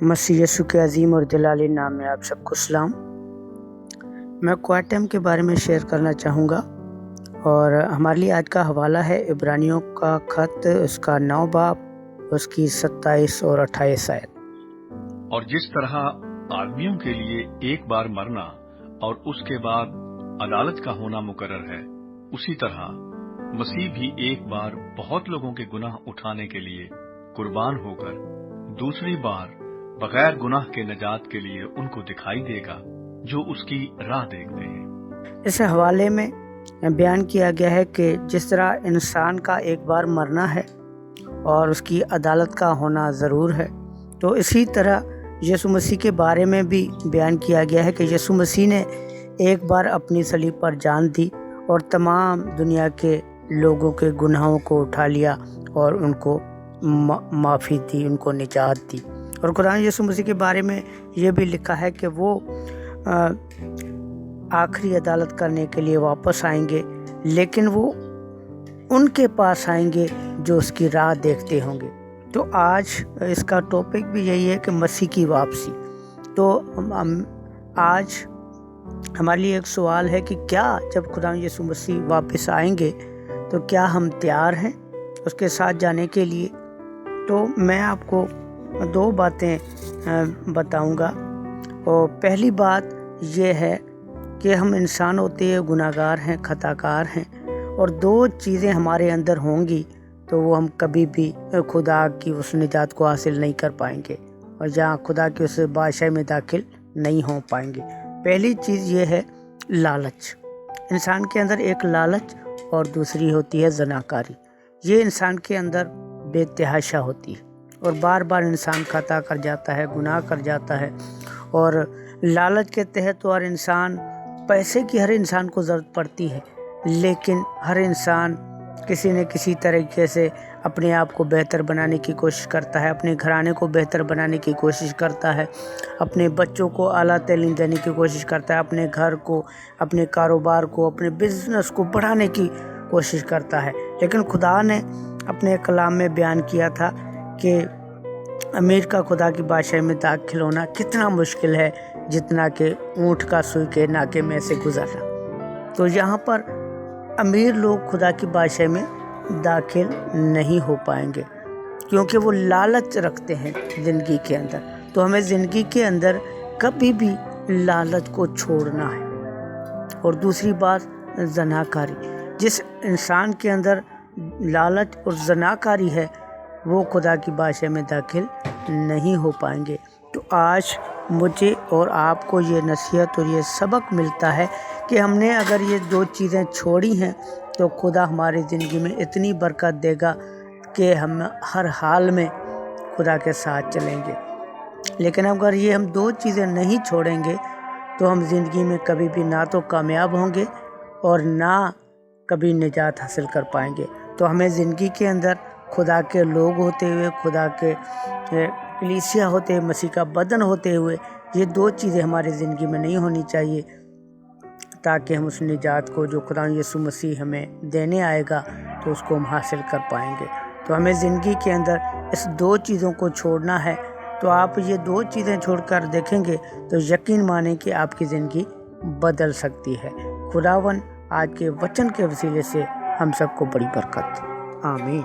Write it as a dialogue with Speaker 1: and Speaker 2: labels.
Speaker 1: مسیح یسوع کے عظیم اور جلالی نام میں آپ سب کو سلام۔ میں کوائٹ ٹائم کے بارے میں شیئر کرنا چاہوں گا، اور ہمارے لیے آج کا حوالہ ہے عبرانیوں کا خط، اس کا 9 باب، اس کی 27 اور 28 آیت۔
Speaker 2: اور جس طرح آدمیوں کے لیے ایک بار مرنا اور اس کے بعد عدالت کا ہونا مقرر ہے، اسی طرح مسیح بھی ایک بار بہت لوگوں کے گناہ اٹھانے کے لیے قربان ہو کر دوسری بار بغیر گناہ کے نجات کے لیے ان کو دکھائی دے گا جو اس کی راہ دیکھتے ہیں۔
Speaker 1: اس حوالے میں بیان کیا گیا ہے کہ جس طرح انسان کا ایک بار مرنا ہے اور اس کی عدالت کا ہونا ضرور ہے، تو اسی طرح یسوع مسیح کے بارے میں بھی بیان کیا گیا ہے کہ یسوع مسیح نے ایک بار اپنی صلیب پر جان دی اور تمام دنیا کے لوگوں کے گناہوں کو اٹھا لیا اور ان کو معافی دی، ان کو نجات دی۔ اور قرآن یسوع مسیح کے بارے میں یہ بھی لکھا ہے کہ وہ آخری عدالت کرنے کے لیے واپس آئیں گے، لیکن وہ ان کے پاس آئیں گے جو اس کی راہ دیکھتے ہوں گے۔ تو آج اس کا ٹاپک بھی یہی ہے کہ مسیح کی واپسی۔ تو آج ہمارے لیے ایک سوال ہے کہ کیا جب خدا یسوع مسیح واپس آئیں گے تو کیا ہم تیار ہیں اس کے ساتھ جانے کے لیے؟ تو میں آپ کو 2 باتیں بتاؤں گا، اور پہلی بات یہ ہے کہ ہم انسان ہوتے ہیں، گناہ گار ہیں، خطا کار ہیں، اور 2 چیزیں ہمارے اندر ہوں گی تو وہ ہم کبھی بھی خدا کی اس نجات کو حاصل نہیں کر پائیں گے، اور جہاں خدا کی اس بادشاہی میں داخل نہیں ہو پائیں گے۔ پہلی چیز یہ ہے لالچ۔ انسان کے اندر ایک لالچ اور دوسری ہوتی ہے زناکاری۔ یہ انسان کے اندر بے تحاشا ہوتی ہے، اور بار بار انسان خطا کر جاتا ہے، گناہ کر جاتا ہے، اور لالچ کے تحت ہر انسان پیسے کی ہر انسان کو ضرورت پڑتی ہے، لیکن ہر انسان کسی نہ کسی طریقے سے اپنے آپ کو بہتر بنانے کی کوشش کرتا ہے، اپنے گھرانے کو بہتر بنانے کی کوشش کرتا ہے، اپنے بچوں کو اعلیٰ تعلیم دینے کی کوشش کرتا ہے، اپنے گھر کو، اپنے کاروبار کو، اپنے بزنس کو بڑھانے کی کوشش کرتا ہے۔ لیکن خدا نے اپنے کلام میں بیان کیا تھا کہ امیر کا خدا کی بادشاہی میں داخل ہونا کتنا مشکل ہے، جتنا کہ اونٹ کا سوئی کے ناکے میں سے گزرنا۔ تو یہاں پر امیر لوگ خدا کی بادشاہی میں داخل نہیں ہو پائیں گے، کیونکہ وہ لالچ رکھتے ہیں زندگی کے اندر۔ تو ہمیں زندگی کے اندر کبھی بھی لالچ کو چھوڑنا ہے۔ اور دوسری بات زناکاری۔ جس انسان کے اندر لالچ اور زناکاری ہے وہ خدا کی بادشاہی میں داخل نہیں ہو پائیں گے۔ تو آج مجھے اور آپ کو یہ نصیحت اور یہ سبق ملتا ہے کہ ہم نے اگر یہ 2 چیزیں چھوڑی ہیں تو خدا ہماری زندگی میں اتنی برکت دے گا کہ ہم ہر حال میں خدا کے ساتھ چلیں گے۔ لیکن اگر یہ ہم 2 چیزیں نہیں چھوڑیں گے تو ہم زندگی میں کبھی بھی نہ تو کامیاب ہوں گے اور نہ کبھی نجات حاصل کر پائیں گے۔ تو ہمیں زندگی کے اندر خدا کے لوگ ہوتے ہوئے، خدا کے کلیسیا ہوتے ہوئے، مسیح کا بدن ہوتے ہوئے، یہ 2 چیزیں ہماری زندگی میں نہیں ہونی چاہیے، تاکہ ہم اس نجات کو جو خدا یسوع مسیح ہمیں دینے آئے گا تو اس کو ہم حاصل کر پائیں گے۔ تو ہمیں زندگی کے اندر اس 2 چیزوں کو چھوڑنا ہے۔ تو آپ یہ 2 چیزیں چھوڑ کر دیکھیں گے تو یقین مانیں کہ آپ کی زندگی بدل سکتی ہے۔ خداوند آج کے وچن کے وسیلے سے ہم سب کو بڑی برکت۔ آمین۔